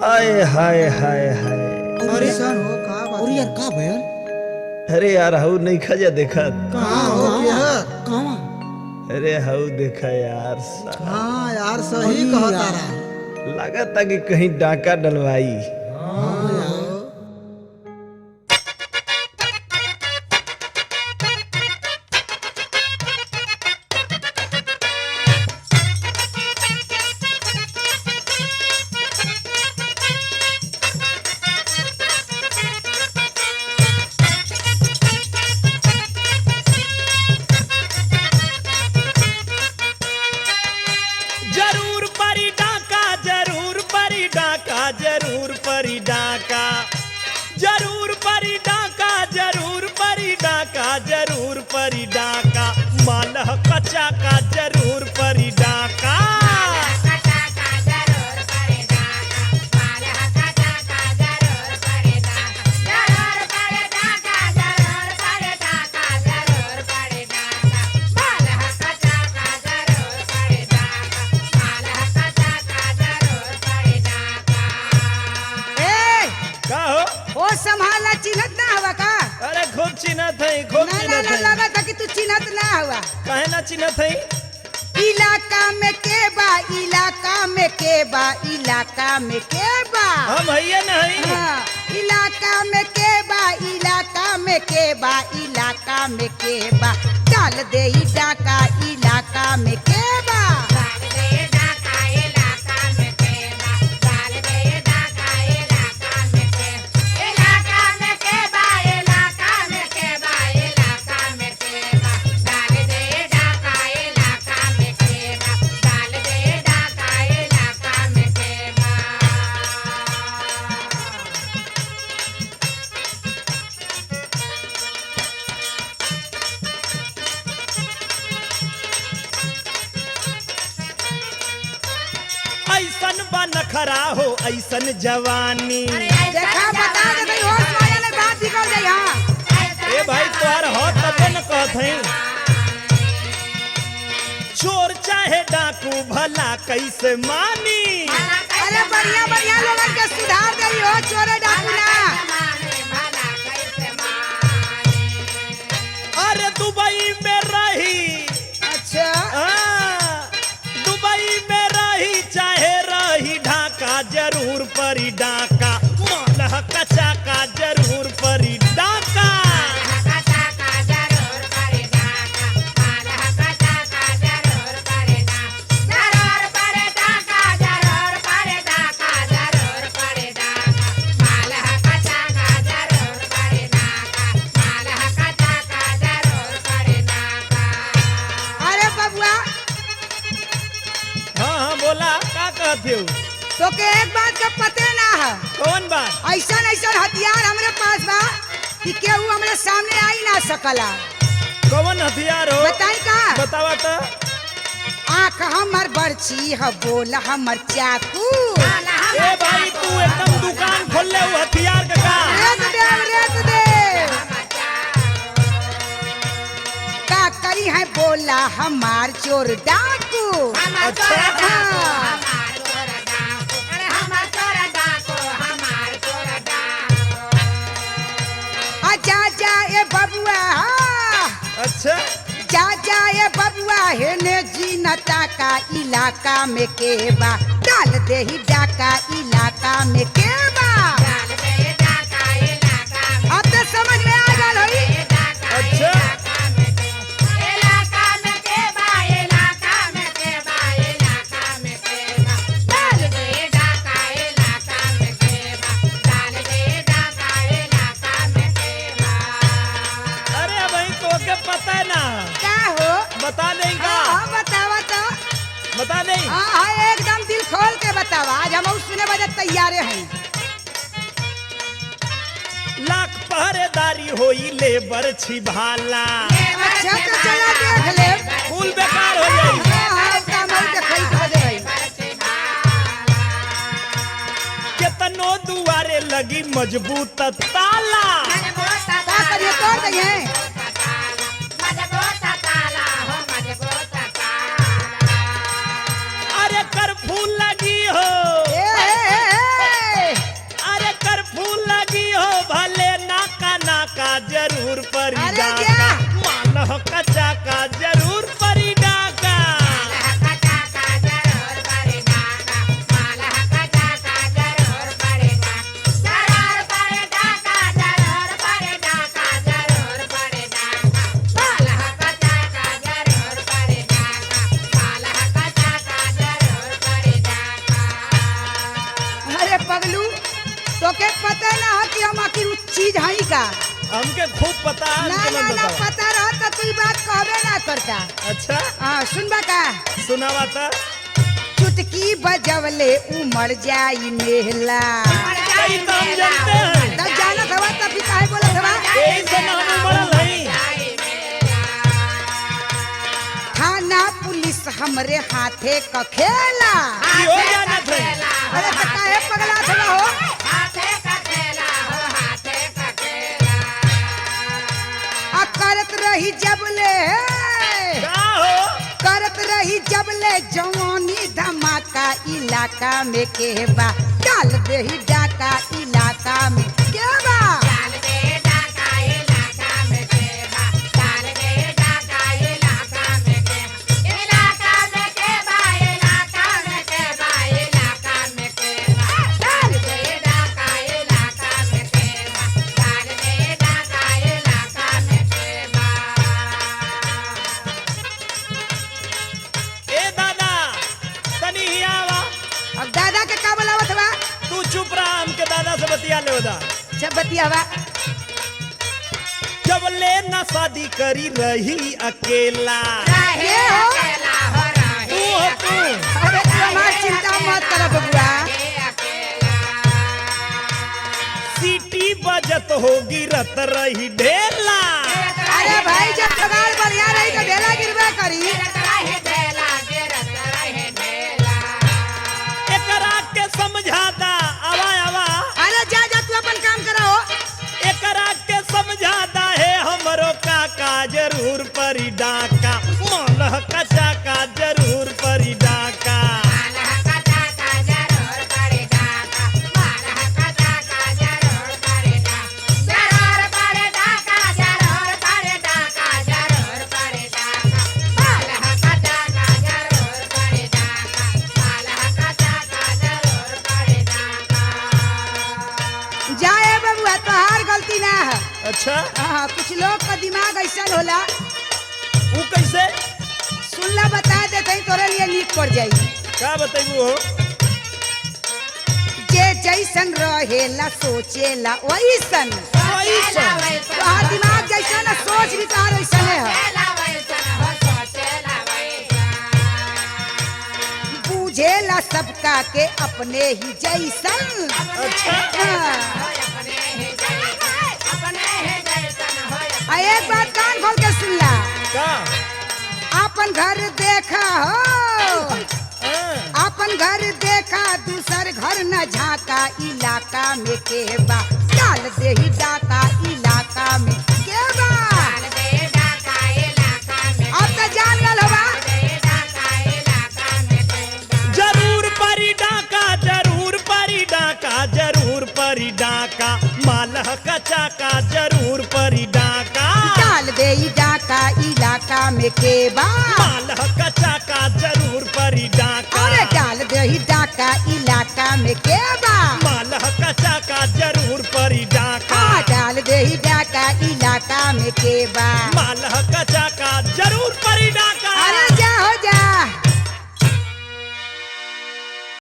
आए हाय हाय हाय। अरे सर हो का बात और यार का भयल अरे यार हाउ नहीं खजा देखा। कहाँ हो क्या कहवा अरे हाउ देखा यार हाँ यार सही कहता रहा लगा था कि कहीं डाका डलवाई। जरूर परी डाका जरूर परी डाका जरूर परी डाका जरूर परी डाका जरूर परी डाका जरूर परी डाका मालह कच्चा का जरूर परी डाका। का हो? ओ संभाला चिन्हत ना हवा का अरे खूब चिन्हत है खूब ना ना चिन्हत ना है। लगा था कि तू चिन्हत ना हवा। काहे ना चिन्हत है? इलाका में के बा इलाका में के बा इलाका में के बा हम है नहीं। हाँ, इलाका में के बा इलाका में के बा इलाका में के बा डाल दे ही डाका इलाका में के बा। ऐसन बा नखरा हो ऐसन जवानी। देखा बता दे भाई होश में आने बात निकल जाए। हाँ ए भाई तोहर हो तबे न कहत हई। चोर चाहे डाकू भला कैसे मानी। अरे बढ़िया बढ़िया लोगन के सुधार दे हो चोरे डाकू ना। अरे दुबई में रही अच्छा दुबई में रही चाहे रही ढाका जरूर परी डाका मालह कच्चा का जरूर परी डाका। अरे बबुआ हाँ हाँ बोला का कहते हो? तो के एक बात का पते ना है। कौन बात? ऐसा ऐसा हथियार हमरे पास बा कि केहू हमरे सामने आई ना सकला। कौन हथियार हो? बताई का बतावा तो। आँख हमर बर्छी ह बोल हमर चाकू। ए भाई तू एकदम दुकान खोल ले वो हथियार का। रेत दे का करी है बोला हमार चोर डाकू। अच्छा हाँ। जा जा ए बबुआ हाँ। अच्छा जा जा ए बबुआ हेने जीनता का इलाका में के बा डाल दे ही डाका इलाका में के बा। अब तो समझ में आ गल होई। अच्छा अरे भाई तो के पता है ना। का हो बता देगा हाँ बतावा तो। बता दे। हाँ हाँ एकदम दिल खोल के बतावा आज हम सुने बजे तैयारे हैं। लाख पहरेदारी होई लेबर छिभाला अच्छा तो चला देख ले। कुल बेकार हो जाई। हाँ हाँ काम हो देखई तो बजे भाई। केतनो दुआरे लगी मजबूत ताला। का करिए तोड़ दइए। अरे कर फूल लगी हो तोके पता ना हो कि हम आखिर उस चीज हई का। हमके खूब पता है ना हमके ना मत ना बतावा। पता रह तो तू ई बात कहबे ना करता। अच्छा हाँ सुनबा का। सुनावा था चुटकी बजवले उमड़ जाई मेहला। कई तो हम जानते हैं तब जानत हवा तब भी काहे बोलत हवा। यही से नाम बड़ल है। थाना पुलिस हमरे हाथे क खेला। इहो जानत है। अरे तो काहे पगला थवा हो। आ करत रही जबले का हो करत रही जबले जवानी धमाका इलाका में केबा डाल देही डाका इलाका में केबा। ए दादा तनी ही आवा। अब दादा के का बोलावत बा। तू चुप रहा हमके दादा से बतिया ले बता। सब बतियावा। जब ले ना शादी करी रही अकेला के हो तू हो तू अरे तू हमार चिंता मत कर बबुआ। सीटी बजत होगी रत रही ढेला। अरे भाई जब जुगाड़ बढ़िया रही तो ढेला गिरबे करी। एकरा के समझाता आवा आवा अरे जा जा तू अपन काम करो। एकरा के समझाता है हमरो काका जरूर परी डाका मौलह कचा का जरूर परी डाका। जाए बबुआ तोहार गलती ना है। अच्छा हाँ कुछ लोग का दिमाग ऐसा होला। वो कैसे सुनला बता देते ही तोरे लिए नीक पड़ जाई। का बतेबू हो जे जैसन रहेला सोचेला वैसन। तोहार दिमाग जैसा ना सोच भी तोहार वैसा है। बूझेला सबका के अपने ही जैसन। अच्छा हाँ। आ एक बात कान खोल के सुन ला। का अपन घर देखा हो हाँ। अपन घर देखा दूसर घर न झाका इलाका में केबा डाल दे ही डाका इलाका में केबा। अब तो जान गल हवा। जरूर परी डाका जरूर परी डाका जरूर परी डाका मालह कचा का जरूर परी डाका डाल दे ही डाका इलाका में केबा। मालह कचा का जरूर परी डाका अरे डाल दे ही डाका इलाका में केबा। मालह कचा का जरूर परी डाका हाँ डाल दे ही डाका इलाका में केबा। मालह कचा का जरूर परी डाका।